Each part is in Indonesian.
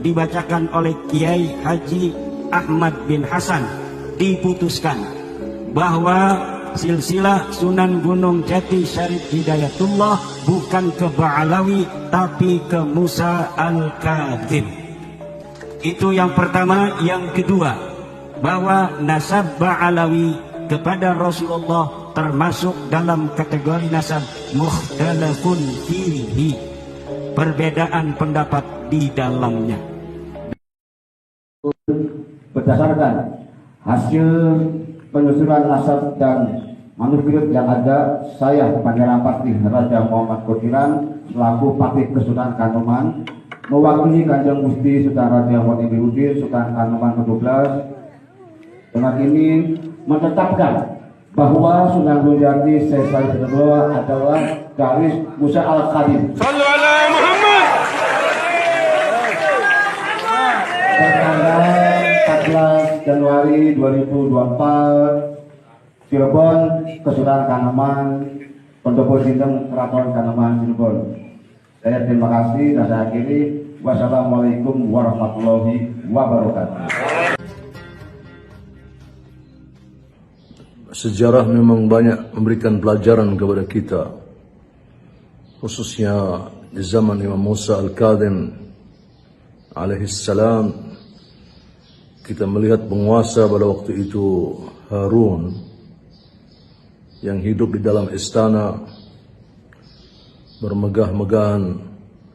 dibacakan oleh Kiai Haji Ahmad bin Hasan, diputuskan bahwa silsilah Sunan Gunung Jati Syarif Hidayatullah bukan ke Ba'alawi tapi ke Musa Al-Kadzim. Itu yang pertama. Yang kedua, bahwa nasab Ba'alawi kepada Rasulullah termasuk dalam kategori nasab mukhtalafun fihi, perbedaan pendapat di dalamnya. Berdasarkan hasil penelusuran nasab dan manuskrip yang ada, saya Pangeran Patih Raja Muhammad Kotiran selaku Patih Kesultanan Kanoman mewakili Kanjeng Gusti Sultan Raja Muhammad Ibiuddin Sultan Kanoman ke-12 dengan ini menetapkan bahwa Sunan Gunung Jati Syekh Syarif Hidayatullah adalah garis Musa Al-Kadzim. Sallu ala Muhammad. Tanggal 14 Januari 2024, Cirebon, Kesultanan Kanoman, Pendopo Sindeng, Keraton Kanoman, Cirebon. Saya terima kasih dan saya akhiri. Wassalamualaikum warahmatullahi wabarakatuh. Sejarah memang banyak memberikan pelajaran kepada kita, khususnya di zaman Imam Musa Al-Kadzim alaihissalam. Kita melihat penguasa pada waktu itu Harun yang hidup di dalam istana bermegah-megahan,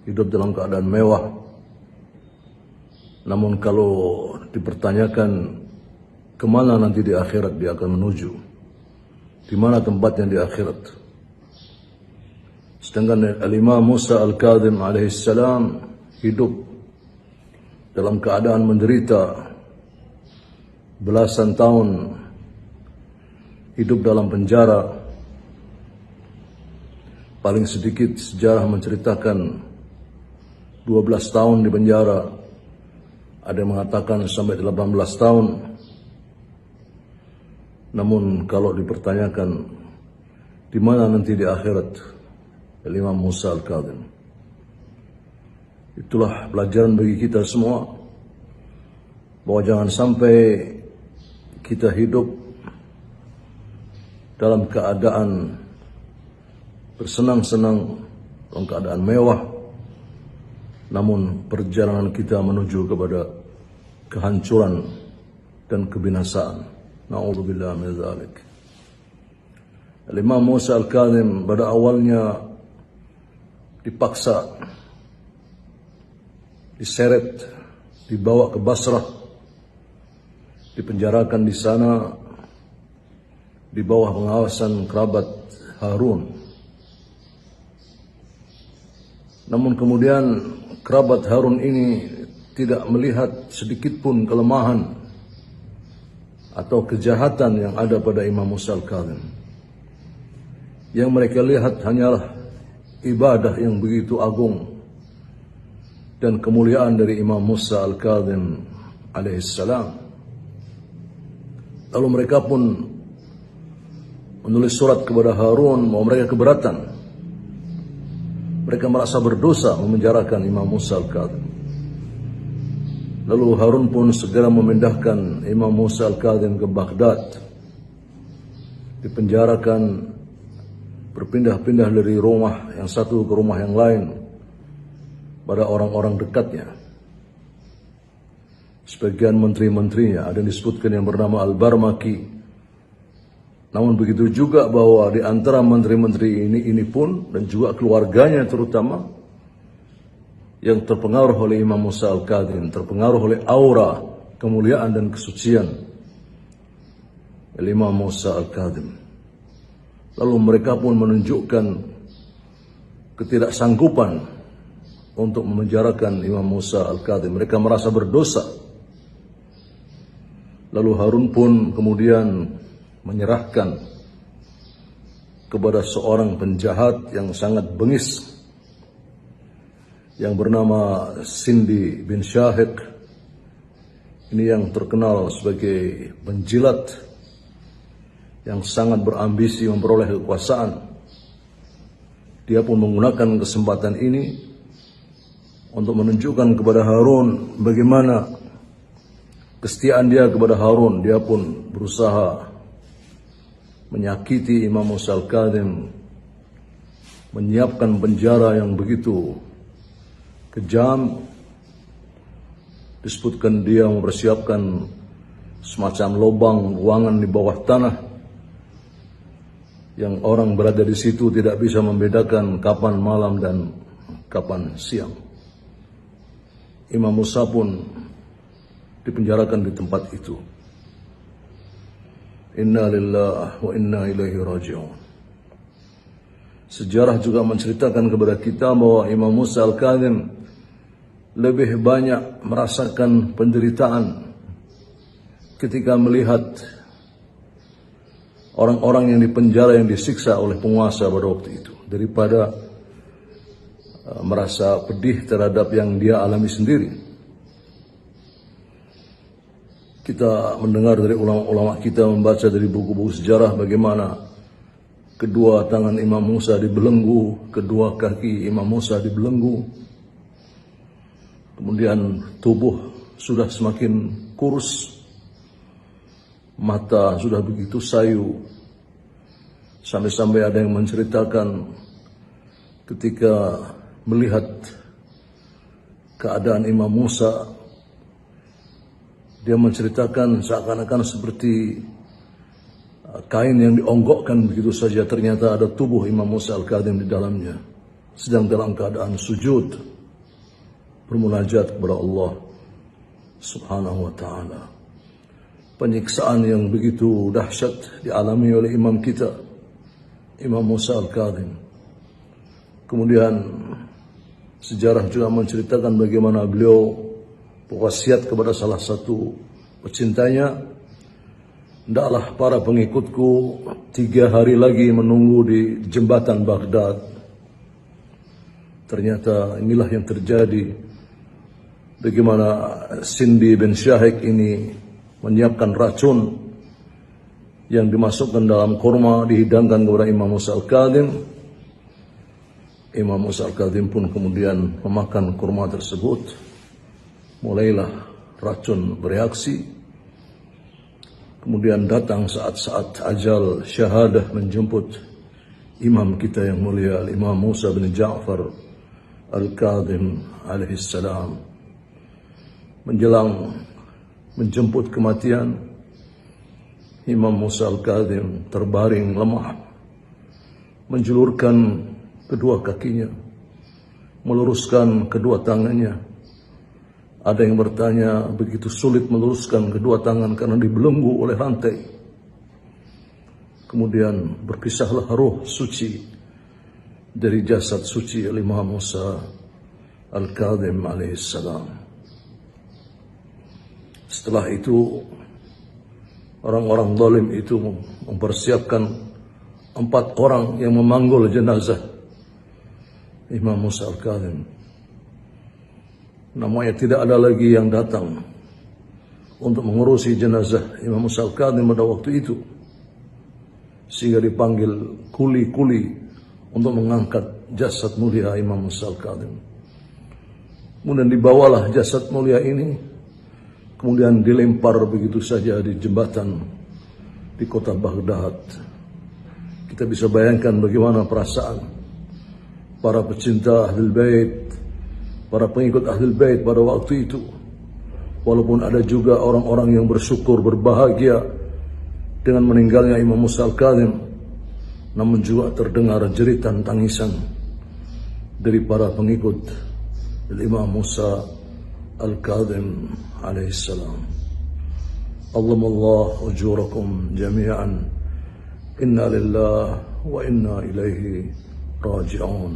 hidup dalam keadaan mewah. Namun kalau dipertanyakan kemana nanti di akhirat dia akan menuju, di mana tempatnya di akhirat. Sedangkan Al-Imam Musa Al-Kadzim alaihissalam hidup dalam keadaan menderita belasan tahun, hidup dalam penjara. Paling sedikit sejarah menceritakan 12 tahun di penjara, ada yang mengatakan sampai 18 tahun. Namun kalau dipertanyakan di mana nanti di akhirat Imam Musa Al-Kadzim, itulah pelajaran bagi kita semua, bahwa jangan sampai kita hidup dalam keadaan bersenang-senang, dalam keadaan mewah, namun perjalanan kita menuju kepada kehancuran dan kebinasaan. Na'udzubillah min dzalik. Imam Musa Al-Kadzim pada awalnya dipaksa, diseret, dibawa ke Basrah, dipenjarakan di sana di bawah pengawasan kerabat Harun. Namun kemudian kerabat Harun ini tidak melihat sedikit pun kelemahan atau kejahatan yang ada pada Imam Musa Al-Kadzim. Yang mereka lihat hanyalah ibadah yang begitu agung dan kemuliaan dari Imam Musa Al-Kadzim alaihissalam. Lalu mereka pun menulis surat kepada Harun bahwa mereka keberatan. Mereka merasa berdosa memenjarakan Imam Musa Al-Kadzim. Lalu Harun pun segera memindahkan Imam Musa Al-Kadzim ke Baghdad. Dipenjarakan, berpindah-pindah dari rumah yang satu ke rumah yang lain pada orang-orang dekatnya. Sebagian menteri-menterinya ada yang disebutkan yang bernama Al-Barmaki. Namun begitu juga bahwa di antara menteri-menteri ini pun dan juga keluarganya terutama yang terpengaruh oleh Imam Musa Al-Kadzim, terpengaruh oleh aura kemuliaan dan kesucian Imam Musa Al-Kadzim. Lalu mereka pun menunjukkan ketidaksanggupan untuk memenjarakan Imam Musa Al-Kadzim. Mereka merasa berdosa. Lalu Harun pun kemudian menyerahkan kepada seorang penjahat yang sangat bengis yang bernama Sindi bin Syahik. Ini yang terkenal sebagai penjilat yang sangat berambisi memperoleh kekuasaan. Dia pun menggunakan kesempatan ini untuk menunjukkan kepada Harun bagaimana kesetiaan dia kepada Harun. Dia pun berusaha menyakiti Imam Musa Al-Kadhim, menyiapkan penjara yang begitu kejam. Disebutkan dia mempersiapkan semacam lubang ruangan di bawah tanah yang orang berada di situ tidak bisa membedakan kapan malam dan kapan siang. Imam Musa pun dipenjarakan di tempat itu. Inna lillahi wa inna ilaihi raji'un. Sejarah juga menceritakan kepada kita bahwa Imam Musa Al-Kadhim lebih banyak merasakan penderitaan ketika melihat orang-orang yang dipenjara, yang disiksa oleh penguasa pada waktu itu, daripada merasa pedih terhadap yang dia alami sendiri. Kita mendengar dari ulama-ulama kita, membaca dari buku-buku sejarah bagaimana kedua tangan Imam Musa dibelenggu, kedua kaki Imam Musa dibelenggu. Kemudian tubuh sudah semakin kurus, mata sudah begitu sayu, sampai-sampai ada yang menceritakan ketika melihat keadaan Imam Musa, dia menceritakan seakan-akan seperti kain yang dionggokkan begitu saja. Ternyata ada tubuh Imam Musa Al-Kadhim di dalamnya, sedang dalam keadaan sujud, bermunajat kepada Allah Subhanahu wa ta'ala. Penyiksaan yang begitu dahsyat dialami oleh imam kita, Imam Musa Al-Kadhim. Kemudian sejarah juga menceritakan bagaimana beliau berwasiat kepada salah satu pecintanya, "Hendaklah para pengikutku 3 hari lagi menunggu di jembatan Baghdad." Ternyata inilah yang terjadi. Bagaimana Sindi bin Syahik ini menyiapkan racun yang dimasukkan dalam kurma, dihidangkan kepada Imam Musa Al-Kadhim. Imam Musa Al-Kadhim pun kemudian memakan kurma tersebut. Mulailah racun bereaksi. Kemudian datang saat-saat ajal syahadah menjemput imam kita yang mulia, Imam Musa bin Ja'far Al-Kadhim alaihissalam. Menjelang menjemput kematian, Imam Musa Al-Kadhim terbaring lemah, menjulurkan kedua kakinya, meluruskan kedua tangannya. Ada yang bertanya, begitu sulit meluruskan kedua tangan karena dibelenggu oleh rantai. Kemudian berpisahlah roh suci dari jasad suci Imam Musa Al-Kadhim alaihissalam. Setelah itu, orang-orang zalim itu mempersiapkan 4 orang yang memanggul jenazah Imam Musa Al-Kadhim. Namanya tidak ada lagi yang datang untuk mengurusi jenazah Imam Musa Al-Kadhim pada waktu itu, sehingga dipanggil kuli-kuli untuk mengangkat jasad mulia Imam Musa Al-Kadhim. Kemudian dibawalah jasad mulia ini, kemudian dilempar begitu saja di jembatan di kota Baghdad. Kita bisa bayangkan bagaimana perasaan para pecinta Ahlul Bait, para pengikut Ahlul Bait pada waktu itu. Walaupun ada juga orang-orang yang bersyukur, berbahagia dengan meninggalnya Imam Musa Al-Kadhim, namun juga terdengar jeritan tangisan dari para pengikut Imam Musa Al-Kadhim alaihissalam. Allahallahu ujurakum jami'an. Inna lillahi wa inna ilaihi raji'un.